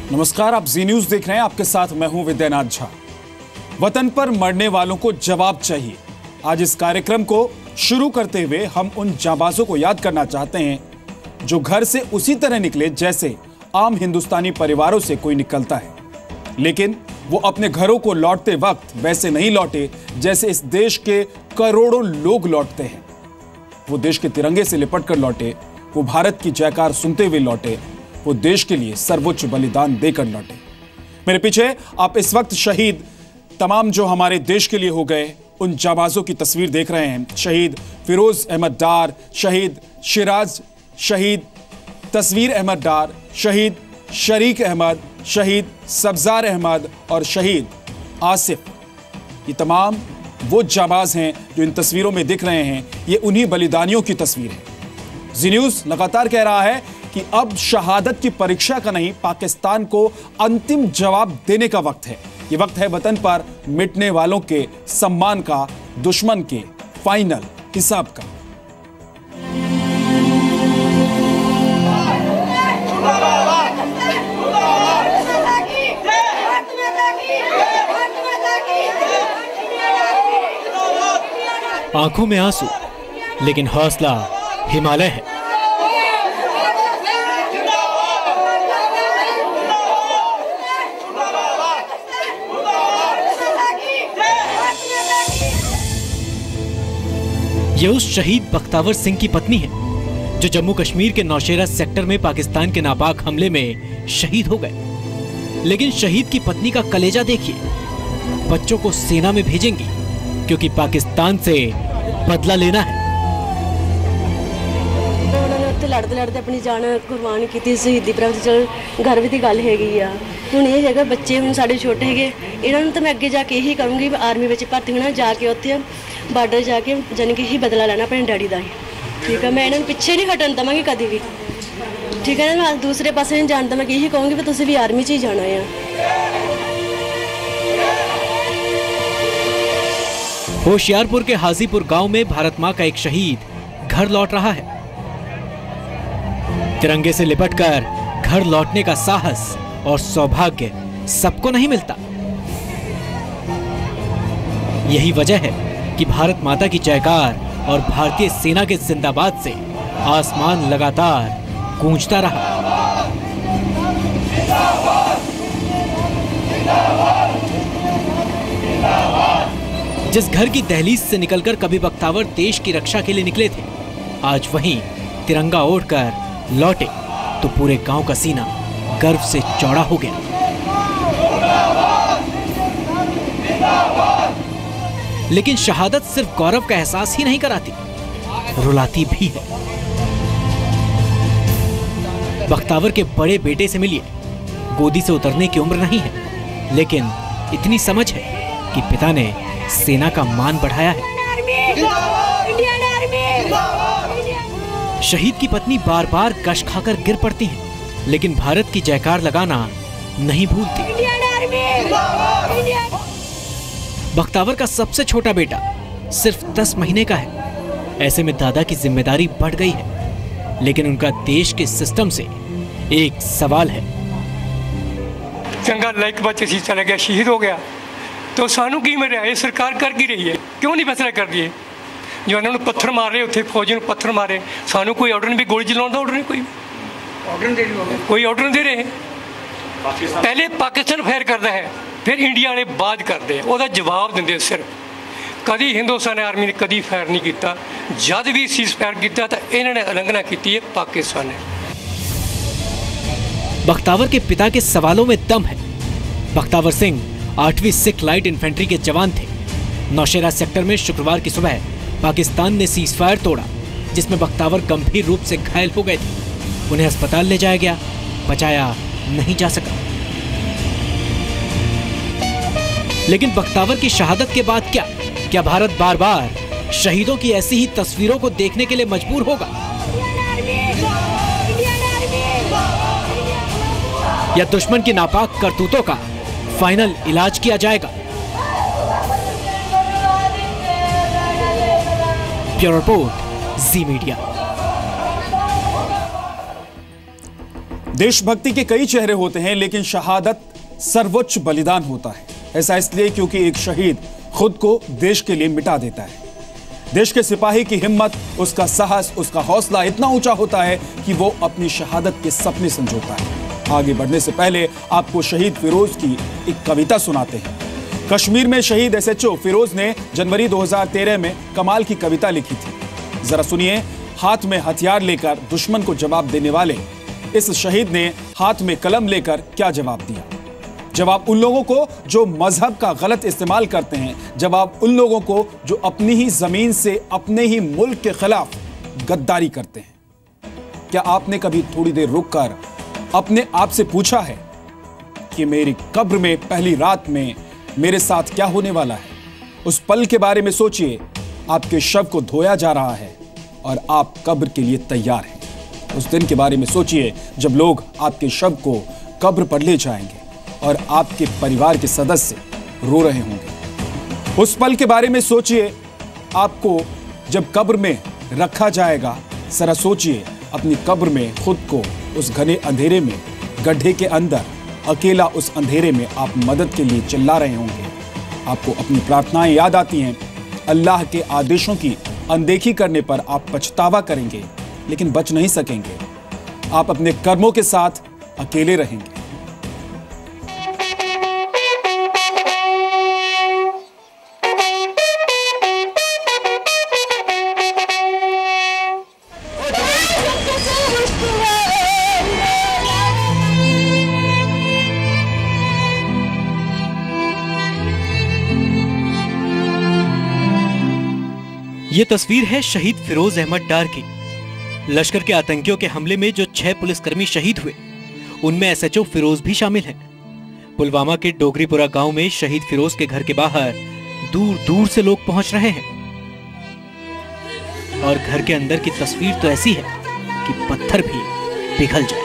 नमस्कार, आप जी न्यूज देख रहे हैं। आपके साथ मैं हूं विद्यानाथ झा। वतन पर मरने वालों को जवाब चाहिए। आज इस कार्यक्रम को शुरू करते हुए हम उन जाबाजों को याद करना चाहते हैं जो घर से उसी तरह निकले जैसे आम हिंदुस्तानी परिवारों से कोई निकलता है, लेकिन वो अपने घरों को लौटते वक्त वैसे नहीं लौटे जैसे इस देश के करोड़ों लोग लौटते हैं। वो देश के तिरंगे से लिपट कर लौटे, वो भारत की जयकार सुनते हुए लौटे, वो देश के लिए सर्वोच्च बलिदान देकर लौटे। मेरे पीछे आप इस वक्त शहीद तमाम जो हमारे देश के लिए हो गए उन जाबाजों की तस्वीर देख रहे हैं। शहीद फिरोज अहमद डार, शहीद शिराज, शहीद तस्वीर अहमद डार, शहीद शरीक अहमद, शहीद सब्जार अहमद और शहीद आसिफ। ये तमाम वो जाबाज हैं जो इन तस्वीरों में दिख रहे हैं। ये उन्हीं बलिदानियों की तस्वीर है। जी न्यूज लगातार कह रहा है कि अब शहादत की परीक्षा का नहीं, पाकिस्तान को अंतिम जवाब देने का वक्त है। ये वक्त है वतन पर मिटने वालों के सम्मान का, दुश्मन के फाइनल हिसाब का। आंखों में आंसू, लेकिन हौसला हिमालय है। ये उस शहीद बख्तावर सिंह की पत्नी है जो जम्मू कश्मीर के नौशेरा सेक्टर में पाकिस्तान के नापाक हमले में शहीद हो गए। लेकिन शहीद की पत्नी का कलेजा देखिए। बच्चों को सेना में भेजेंगी क्योंकि पाकिस्तान से बदला लेना है। लड़ते लड़ते अपनी जान कुर्बान की शहीदी प्राप्त चल गर्व की गल हैगी आ। हुण ये जगह बच्चे हुण साडे छोटे हैगे, इन्हां नूं तां मैं अगे जाके यही कहूँगी आर्मी में भर्ती होना, जाके उत्थे बार्डर जाके जानी कि ही बदला लेना अपने डैडी का ही। ठीक है, मैं इन्होंने पीछे नहीं हटन देवांगी कभी भी। ठीक है ना, मैं दूसरे पासे नहीं जान, मैं यही कहूँगी भी तुसीं भी आर्मी च ही जाना है। होशियारपुर के हाजीपुर गांव में भारत मां का एक शहीद घर लौट रहा है। तिरंगे से लिपटकर घर लौटने का साहस और सौभाग्य सबको नहीं मिलता। यही वजह है कि भारत माता की जयकार और भारतीय सेना के जिंदाबाद से आसमान लगातार गूंजता रहा। जिस घर की दहलीज से निकलकर कभी बख्तावर देश की रक्षा के लिए निकले थे, आज वहीं तिरंगा ओढ़कर लौटे तो पूरे गांव का सीना गर्व से चौड़ा हो गया। लेकिन शहादत सिर्फ गौरव का एहसास ही नहीं कराती, रुलाती भी है। बख्तावर के बड़े बेटे से मिलिए। गोदी से उतरने की उम्र नहीं है, लेकिन इतनी समझ है कि पिता ने सेना का मान बढ़ाया है। शहीद की पत्नी बार बार कश खाकर गिर पड़ती हैं, लेकिन भारत की जयकार लगाना नहीं भूलती। बख्तावर का सबसे छोटा बेटा सिर्फ 10 महीने का है। ऐसे में दादा की जिम्मेदारी बढ़ गई है, लेकिन उनका देश के सिस्टम से एक सवाल है। चंगा लाइक बच्चे सी चला गया, शहीद हो गया, तो सानू की मिल रहा है? सरकार कर की रही है, क्यों नहीं फैसला कर दिए? जो उन्होंने पत्थर मारे, उत्थे फौजी ने पत्थर मारे, सानू कोई ऑर्डर नहीं, भी गोली चलाने का ऑर्डर नहीं, कोई ऑर्डर नहीं दे रहे। पहले पाकिस्तान फायर करता है, फिर इंडिया वाले बाद करते हैं, उसका जवाब देंगे। सिर्फ कभी हिंदुस्तान आर्मी ने कभी फायर नहीं किया। जब भी सीज फायर किया तो इन्होंने उल्लंघना की है पाकिस्तान ने। बख्तावर के पिता के सवालों में दम है। बख्तावर सिंह 8वीं सिख लाइट इन्फेंट्री के जवान थे। नौशेरा सेक्टर में शुक्रवार की सुबह पाकिस्तान ने सीज फायर तोड़ा, जिसमें बख्तावर गंभीर रूप से घायल हो गए थे। उन्हें अस्पताल ले जाया गया, बचाया नहीं जा सका। लेकिन बख्तावर की शहादत के बाद क्या भारत बार बार शहीदों की ऐसी ही तस्वीरों को देखने के लिए मजबूर होगा, या दुश्मन की नापाक करतूतों का फाइनल इलाज किया जाएगा? ब्यूरो रिपोर्ट, जी मीडिया। देशभक्ति के कई चेहरे होते हैं, लेकिन शहादत सर्वोच्च बलिदान होता है। ऐसा इसलिए क्योंकि एक शहीद खुद को देश के लिए मिटा देता है। देश के सिपाही की हिम्मत, उसका साहस, उसका हौसला इतना ऊंचा होता है कि वो अपनी शहादत के सपने संजोता है। आगे बढ़ने से पहले आपको शहीद फिरोज की एक कविता सुनाते हैं। कश्मीर में शहीद SHO फिरोज ने जनवरी 2013 में कमाल की कविता लिखी थी। जरा सुनिए, हाथ में हथियार लेकर दुश्मन को जवाब देने वाले इस शहीद ने हाथ में कलम लेकर क्या जवाब दिया। जवाब उन लोगों को जो मजहब का गलत इस्तेमाल करते हैं, जवाब उन लोगों को जो अपनी ही जमीन से अपने ही मुल्क के खिलाफ गद्दारी करते हैं। क्या आपने कभी थोड़ी देर रुककर अपने आप से पूछा है कि मेरी कब्र में पहली रात में मेरे साथ क्या होने वाला है? उस पल के बारे में सोचिए। आपके शव को धोया जा रहा है और आप कब्र के लिए तैयार हैं। उस दिन के बारे में सोचिए जब लोग आपके शव को कब्र पर ले जाएंगे और आपके परिवार के सदस्य रो रहे होंगे। उस पल के बारे में सोचिए आपको जब कब्र में रखा जाएगा। जरा सोचिए अपनी कब्र में खुद को उस घने अंधेरे में, गड्ढे के अंदर अकेला उस अंधेरे में आप मदद के लिए चिल्ला रहे होंगे। आपको अपनी प्रार्थनाएं याद आती हैं। अल्लाह के आदेशों की अनदेखी करने पर आप पछतावा करेंगे, लेकिन बच नहीं सकेंगे। आप अपने कर्मों के साथ अकेले रहेंगे। ये तस्वीर है शहीद फिरोज अहमद डार की। लश्कर के आतंकियों के हमले में जो 6 पुलिसकर्मी शहीद हुए, उनमें SHO फिरोज भी शामिल हैं। पुलवामा के डोगरीपुरा गांव में शहीद फिरोज के घर के बाहर दूर दूर से लोग पहुंच रहे हैं और घर के अंदर की तस्वीर तो ऐसी है कि पत्थर भी पिघल जाए।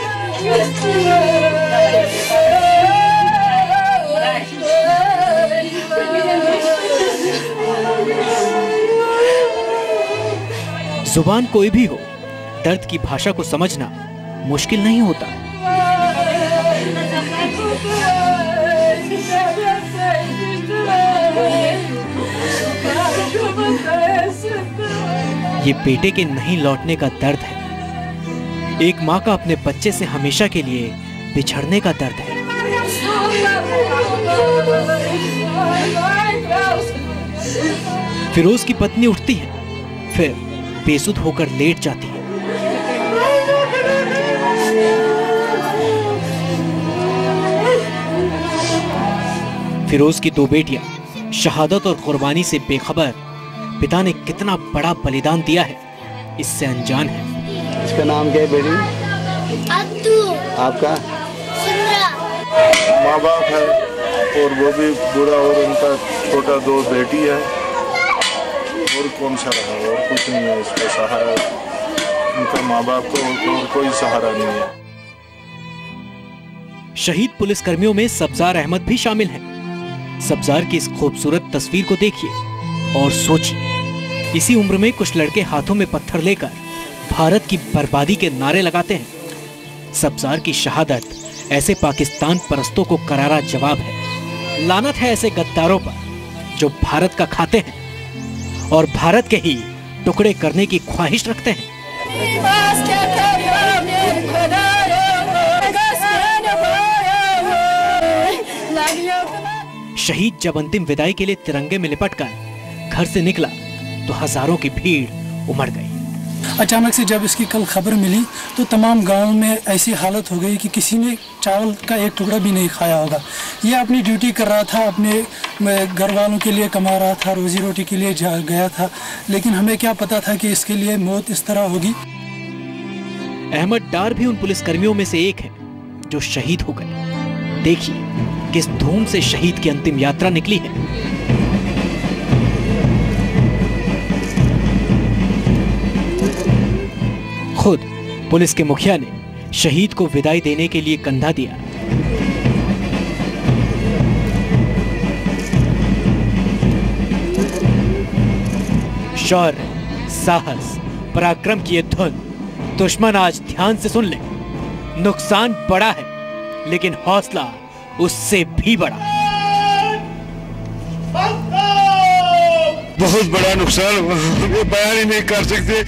जुबान कोई भी हो, दर्द की भाषा को समझना मुश्किल नहीं होता। ये बेटे के नहीं लौटने का दर्द है। एक माँ का अपने बच्चे से हमेशा के लिए बिछड़ने का दर्द है। फिरोज की पत्नी उठती है, फिर बेसुध होकर लेट जाती है। फिरोज की 2 बेटियां शहादत और कुर्बानी से बेखबर पिता ने कितना बड़ा बलिदान दिया है, इससे अनजान है। इसका नाम क्या है बेटी? अद्दू। आपका? माँ बाप है और वो भी बूढ़ा और उनका छोटा 2 बेटी है और कौन सा रहा, और कुछ नहीं है इसका सहारा। उनका माँ बाप को और कोई सहारा नहीं है। शहीद पुलिसकर्मियों में सब्जार अहमद भी शामिल हैं। सब्जार की इस खूबसूरत तस्वीर को देखिए और सोचिए, इसी उम्र में कुछ लड़के हाथों में पत्थर लेकर भारत की बर्बादी के नारे लगाते हैं। सब्जार की शहादत ऐसे पाकिस्तान परस्तों को करारा जवाब है। लानत है ऐसे गद्दारों पर जो भारत का खाते हैं और भारत के ही टुकड़े करने की ख्वाहिश रखते हैं। शहीद जब अंतिम विदाई के लिए तिरंगे में लिपटकर घर से निकला तो हजारों की भीड़ उमड़ गई। अचानक से जब इसकी कल खबर मिली तो तमाम गांव में ऐसी हालत हो गई कि किसी ने चावल का एक टुकड़ा भी नहीं खाया होगा। ये अपनी ड्यूटी कर रहा था, अपने घर वालों के लिए कमा रहा था, रोजी रोटी के लिए गया था, लेकिन हमें क्या पता था कि इसके लिए मौत इस तरह होगी। अहमद डार भी उन पुलिसकर्मियों में से एक है जो शहीद हो गए। देखिए किस धूम से शहीद की अंतिम यात्रा निकली है। खुद पुलिस के मुखिया ने शहीद को विदाई देने के लिए कंधा दिया। शौर्य, साहस, पराक्रम की ये धुन दुश्मन आज ध्यान से सुन ले। नुकसान बड़ा है, लेकिन हौसला उससे भी बड़ा। बहुत बड़ा नुकसान हुआ, ये बयान ही नहीं कर सकते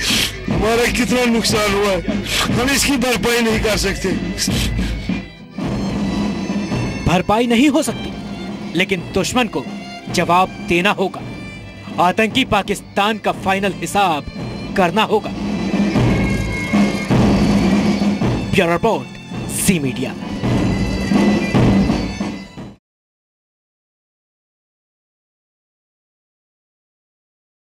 हमारा कितना नुकसान हुआ है, हम इसकी भरपाई नहीं कर सकते। भरपाई नहीं हो सकती, लेकिन दुश्मन को जवाब देना होगा। आतंकी पाकिस्तान का फाइनल हिसाब करना होगा। Bureau report, C media.